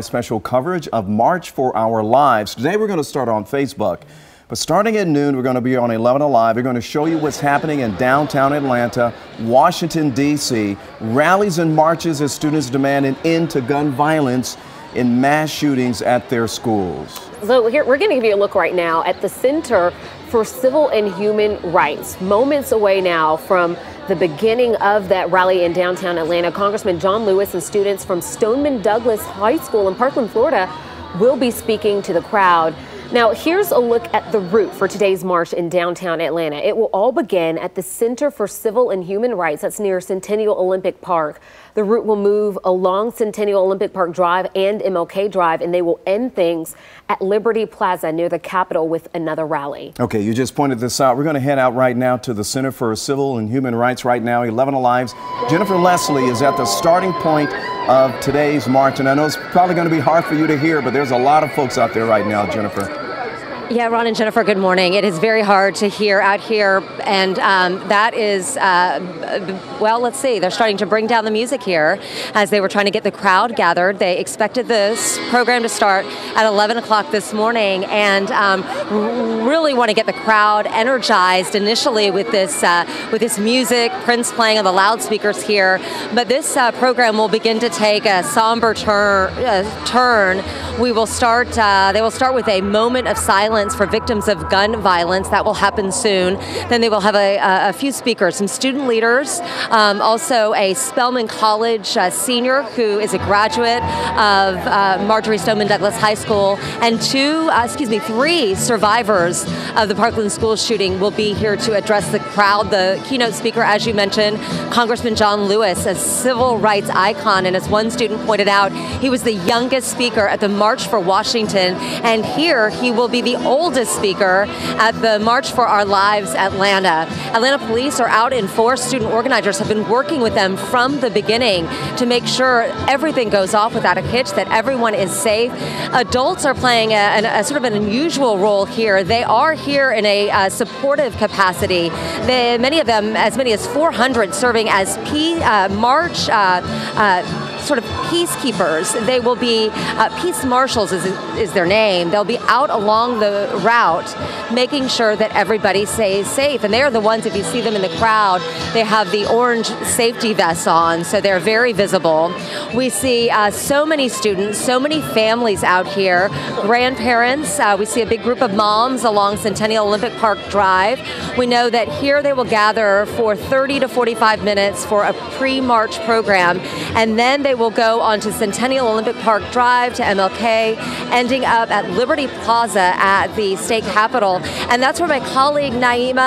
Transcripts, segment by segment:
Special coverage of March for Our Lives. Today we're going to start on Facebook, but starting at noon we're going to be on 11 Alive. We're going to show you what's happening in downtown Atlanta, Washington, D.C., rallies and marches as students demand an end to gun violence in mass shootings at their schools. So here we're going to give you a look right now at the Center for Civil and Human Rights. Moments away now from the beginning of that rally in downtown Atlanta, Congressman John Lewis and students from Stoneman Douglas High School in Parkland, Florida, will be speaking to the crowd. Now, here's a look at the route for today's march in downtown Atlanta. It will all begin at the Center for Civil and Human Rights. That's near Centennial Olympic Park. The route will move along Centennial Olympic Park Drive and MLK Drive, and they will end things at Liberty Plaza near the Capitol with another rally. Okay, you just pointed this out. We're going to head out right now to the Center for Civil and Human Rights right now, 11 Alive's. Jennifer Leslie is at the starting point of today's march, and I know it's probably going to be hard for you to hear, but there's a lot of folks out there right now, Jennifer. Yeah, Ron and Jennifer, good morning. It is very hard to hear out here, and that is, well, let's see. They're starting to bring down the music here as they were trying to get the crowd gathered. They expected this program to start at 11 o'clock this morning, and really want to get the crowd energized initially with this music, Prince playing on the loudspeakers here. But this program will begin to take a somber turn. We will start. They will start with a moment of silence for victims of gun violence. That will happen soon. Then they will have a few speakers, some student leaders, also a Spelman College senior who is a graduate of Marjorie Stoneman Douglas High School, and three survivors of the Parkland school shooting will be here to address the crowd. The keynote speaker, as you mentioned, Congressman John Lewis, a civil rights icon, and as one student pointed out, he was the youngest speaker at the March for Washington, and here he will be the oldest speaker at the March for Our Lives Atlanta. Atlanta police are out in force. Student organizers have been working with them from the beginning to make sure everything goes off without a hitch, that everyone is safe. Adults are playing a sort of an unusual role here. They are here in a supportive capacity. Many of them, as many as 400, serving as sort of peacekeepers. They will be peace marshals is their name. They'll be out along the route making sure that everybody stays safe. And they are the ones, if you see them in the crowd, they have the orange safety vests on, so they're very visible. We see so many students, so many families out here, grandparents. We see a big group of moms along Centennial Olympic Park Drive. We know that here they will gather for 30 to 45 minutes for a pre-march program, and then they will go on to Centennial Olympic Park Drive to MLK, ending up at Liberty Plaza at the state capitol. And that's where my colleague Naima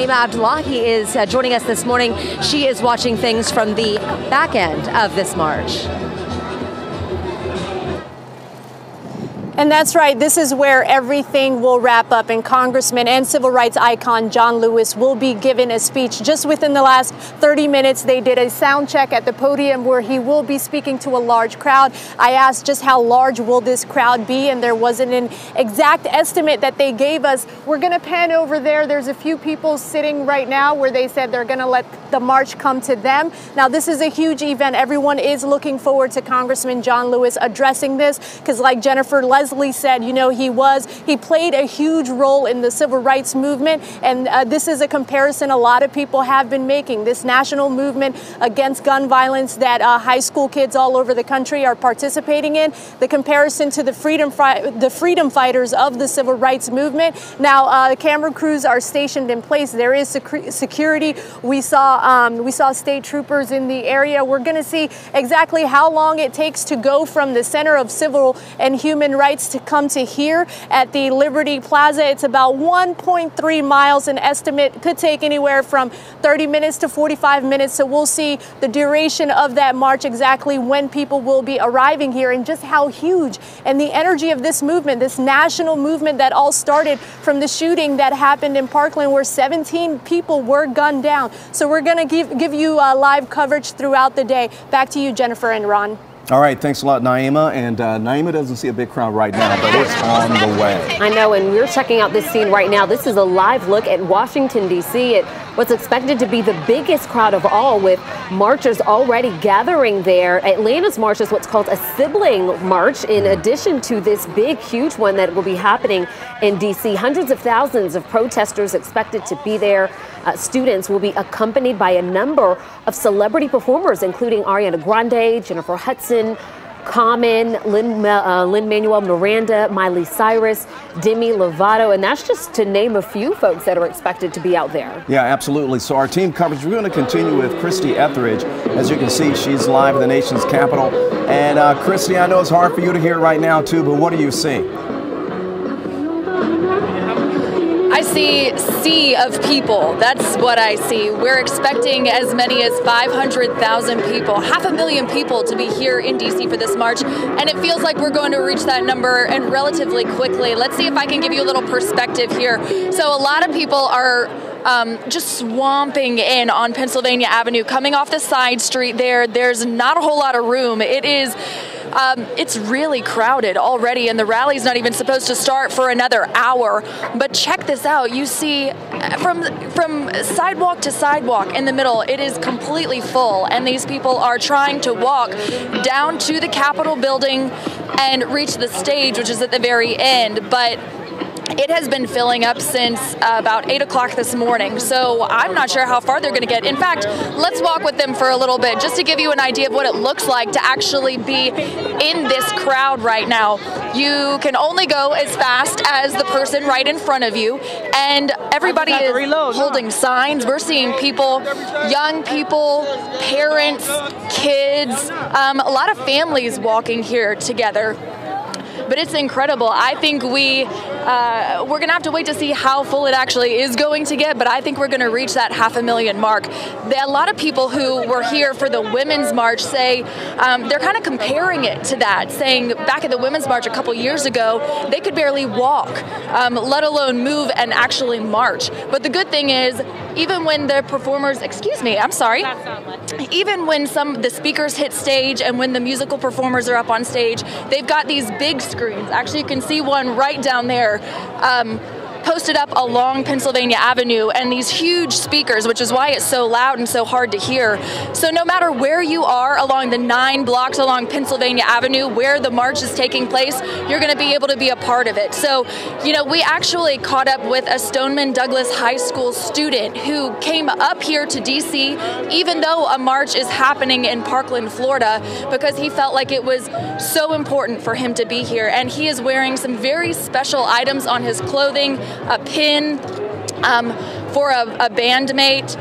Abdullahi is joining us this morning. She is watching things from the back end of this march. And that's right. This is where everything will wrap up, and Congressman and civil rights icon John Lewis will be given a speech. Just within the last 30 minutes, they did a sound check at the podium where he will be speaking to a large crowd. I asked just how large will this crowd be, and there wasn't an exact estimate that they gave us. We're going to pan over there. There's a few people sitting right now where they said they're going to let the march come to them. Now, this is a huge event. Everyone is looking forward to Congressman John Lewis addressing this because, like Jennifer Leslie said, you know, he played a huge role in the civil rights movement, and this is a comparison a lot of people have been making. This national movement against gun violence that high school kids all over the country are participating in, the comparison to the freedom fighters of the civil rights movement. Now, the camera crews are stationed in place. There is security. We saw state troopers in the area. We're going to see exactly how long it takes to go from the Center of Civil and Human Rights to come to here at the Liberty Plaza. It's about 1.3 miles. An estimate could take anywhere from 30 minutes to 45 minutes. So we'll see the duration of that march, exactly when people will be arriving here, and just how huge and the energy of this movement, this national movement that all started from the shooting that happened in Parkland where 17 people were gunned down. So we're going to give you live coverage throughout the day. Back to you, Jennifer and Ron. All right, thanks a lot, Naima. And Naima doesn't see a big crowd right now, but it's on the way. I know, and we're checking out this scene right now. This is a live look at Washington, D.C. at what's expected to be the biggest crowd of all, with marchers already gathering there. Atlanta's march is what's called a sibling march, in addition to this big, huge one that will be happening in D.C. Hundreds of thousands of protesters expected to be there. Students will be accompanied by a number of celebrity performers, including Ariana Grande, Jennifer Hudson, Common, Lin-Manuel Miranda, Miley Cyrus, Demi Lovato, and that's just to name a few folks that are expected to be out there. Yeah, absolutely. So our team coverage, we're going to continue with Christy Etheridge. As you can see, she's live in the nation's capital. And Christy, I know it's hard for you to hear right now too, but what do you see? I see a sea of people. That's what I see. We're expecting as many as 500,000 people, 500,000 people to be here in D.C. for this march, and it feels like we're going to reach that number and relatively quickly. Let's see if I can give you a little perspective here. So a lot of people are just swamping in on Pennsylvania Avenue, coming off the side street there. There's not a whole lot of room. It's really crowded already, and the rally's not even supposed to start for another hour. But check this out. You see from sidewalk to sidewalk in the middle, it is completely full, and these people are trying to walk down to the Capitol building and reach the stage, which is at the very end. But it has been filling up since about 8 o'clock this morning, so I'm not sure how far they're going to get. In fact, let's walk with them for a little bit, just to give you an idea of what it looks like to actually be in this crowd right now. You can only go as fast as the person right in front of you, and everybody is holding signs. We're seeing people, young people, parents, kids, a lot of families walking here together. But it's incredible. I think we're going to have to wait to see how full it actually is going to get, but I think we're going to reach that 500,000 mark. A lot of people who were here for the Women's March say they're kind of comparing it to that, saying back at the Women's March a couple years ago, they could barely walk, let alone move and actually march. But the good thing is, even when the performers, even when the speakers hit stage and when the musical performers are up on stage, they've got these big screens. Actually, you can see one right down there, posted up along Pennsylvania Avenue, and these huge speakers, which is why it's so loud and so hard to hear. So no matter where you are along the 9 blocks along Pennsylvania Avenue where the march is taking place, you're going to be able to be a part of it. So, you know, we actually caught up with a Stoneman Douglas High School student who came up here to D.C. even though a march is happening in Parkland, Florida, because he felt like it was so important for him to be here. And he is wearing some very special items on his clothing, a pin for a bandmate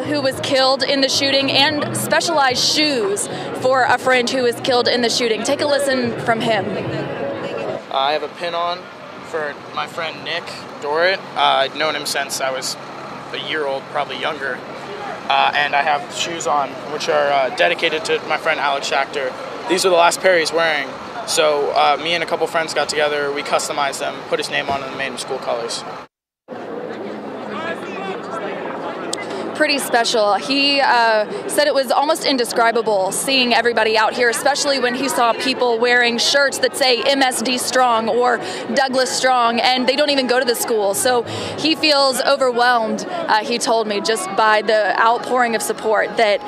who was killed in the shooting, and specialized shoes for a friend who was killed in the shooting. Take a listen from him. I have a pin on for my friend Nick Dorrit. I've known him since I was a year old, probably younger. And I have shoes on which are dedicated to my friend Alex Schachter. These are the last pair he's wearing. So me and a couple friends got together, we customized them, put his name on, and made him school colors. Pretty special. He said it was almost indescribable seeing everybody out here, especially when he saw people wearing shirts that say MSD Strong or Douglas Strong, and they don't even go to the school. So he feels overwhelmed, he told me, just by the outpouring of support that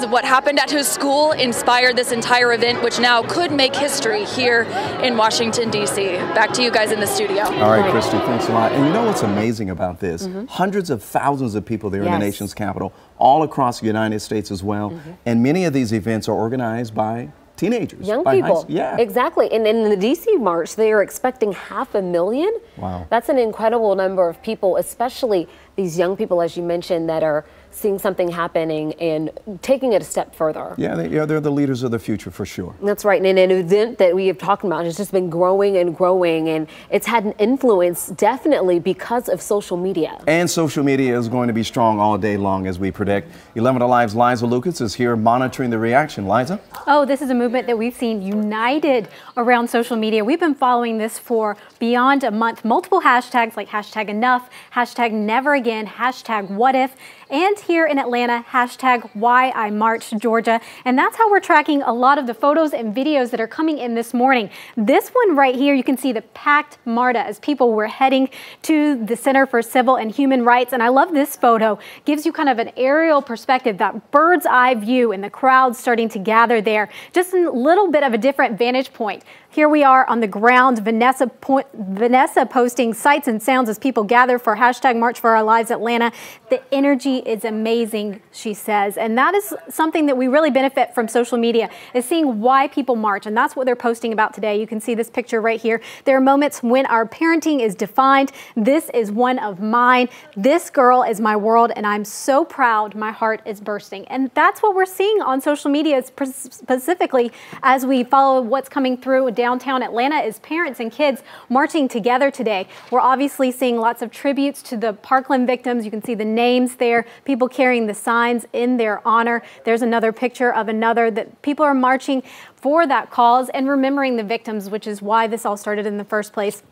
what happened at his school inspired this entire event, which now could make history here in Washington, D.C. Back to you guys in the studio. All right, Christy, thanks a lot. And you know what's amazing about this? Hundreds of thousands of people there in the nation's capital, all across the United States as well. And many of these events are organized by teenagers. Young people. Yeah. Exactly. And in the D.C. March, they are expecting 500,000. Wow. That's an incredible number of people, especially these young people, as you mentioned, that are seeing something happening and taking it a step further. Yeah, they're the leaders of the future for sure. That's right. And an event that we have talked about has just been growing and growing, and it's had an influence definitely because of social media. And social media is going to be strong all day long, as we predict. 11 Alive's Liza Lucas is here monitoring the reaction. Liza? Oh, this is a movement that we've seen united around social media. We've been following this for beyond a month. Multiple hashtags like #enough, #neveragain, #whatif. And here in Atlanta, hashtag Why I Marched Georgia. And that's how we're tracking a lot of the photos and videos that are coming in this morning. This one right here, you can see the packed MARTA as people were heading to the Center for Civil and Human Rights. And I love this photo. Gives you kind of an aerial perspective, that bird's eye view, and the crowd starting to gather there. Just a little bit of a different vantage point. Here we are on the ground, Vanessa posting sights and sounds as people gather for hashtag March for Our Lives Atlanta. The energy is amazing, she says. And that is something that we really benefit from social media, is seeing why people march. And that's what they're posting about today. You can see this picture right here. There are moments when our parenting is defined. This is one of mine. This girl is my world, and I'm so proud. My heart is bursting. And that's what we're seeing on social media, specifically as we follow what's coming through downtown Atlanta, is parents and kids marching together today. We're obviously seeing lots of tributes to the Parkland victims. You can see the names there, people carrying the signs in their honor. There's another picture of another, that people are marching for that cause and remembering the victims, which is why this all started in the first place.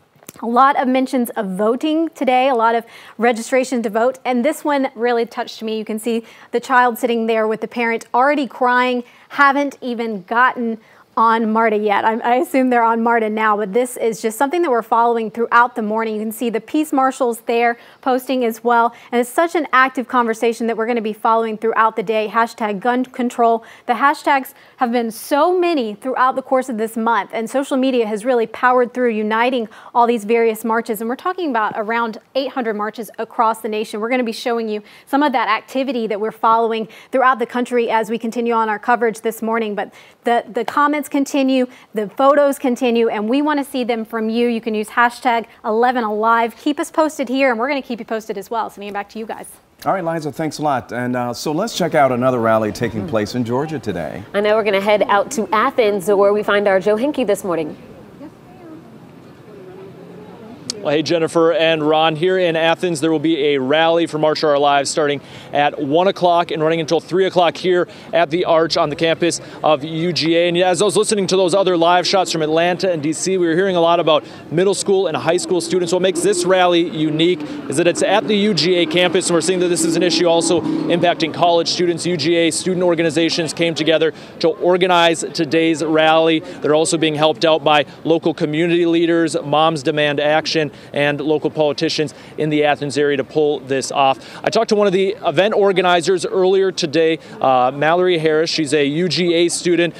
A lot of mentions of voting today, a lot of registration to vote, and this one really touched me. You can see the child sitting there with the parent already crying, haven't even gotten on MARTA yet. I assume they're on MARTA now, but this is just something that we're following throughout the morning. You can see the peace marshals there posting as well. And it's such an active conversation that we're going to be following throughout the day. Hashtag gun control. The hashtags have been so many throughout the course of this month, and social media has really powered through uniting all these various marches. And we're talking about around 800 marches across the nation. We're going to be showing you some of that activity that we're following throughout the country as we continue on our coverage this morning. But the comments continue, the photos continue, and we want to see them from you. You can use hashtag 11Alive. Keep us posted here, and we're going to keep you posted as well. Sending it back to you guys. All right, Liza, thanks a lot. And so let's check out another rally taking place in Georgia today. I know we're going to head out to Athens, where we find our Joe Henke this morning. Well, hey, Jennifer and Ron, here in Athens, there will be a rally for March for Our Lives starting at 1 o'clock and running until 3 o'clock here at the Arch on the campus of UGA. And as I was listening to those other live shots from Atlanta and DC, we were hearing a lot about middle school and high school students. What makes this rally unique is that it's at the UGA campus, and we're seeing that this is an issue also impacting college students. UGA student organizations came together to organize today's rally. They're also being helped out by local community leaders, Moms Demand Action, and local politicians in the Athens area to pull this off. I talked to one of the event organizers earlier today, Mallory Harris. She's a UGA student.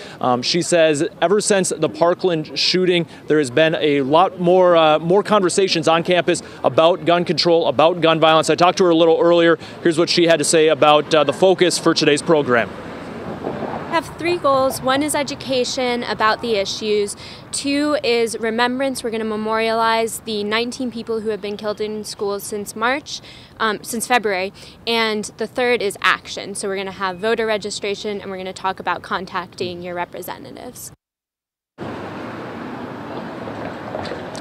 She says ever since the Parkland shooting, there has been a lot more conversations on campus about gun control, about gun violence. I talked to her a little earlier. Here's what she had to say about the focus for today's program. I have 3 goals. 1 is education about the issues. 2 is remembrance. We're going to memorialize the 19 people who have been killed in schools since February. And the 3rd is action. So we're going to have voter registration, and we're going to talk about contacting your representatives.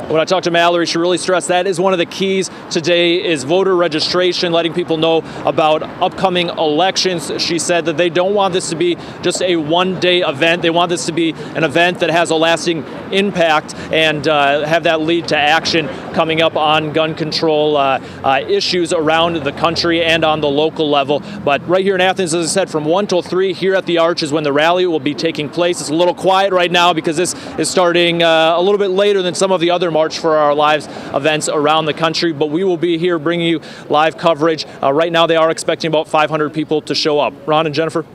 When I talked to Mallory, she really stressed that is one of the keys today is voter registration, letting people know about upcoming elections. She said that they don't want this to be just a one-day event. They want this to be an event that has a lasting impact and have that lead to action coming up on gun control issues around the country and on the local level. But right here in Athens, as I said, from 1 till 3 here at the Arch is when the rally will be taking place. It's a little quiet right now because this is starting a little bit later than some of the other March for Our Lives events around the country, but we will be here bringing you live coverage. Right now they are expecting about 500 people to show up. Ron and Jennifer?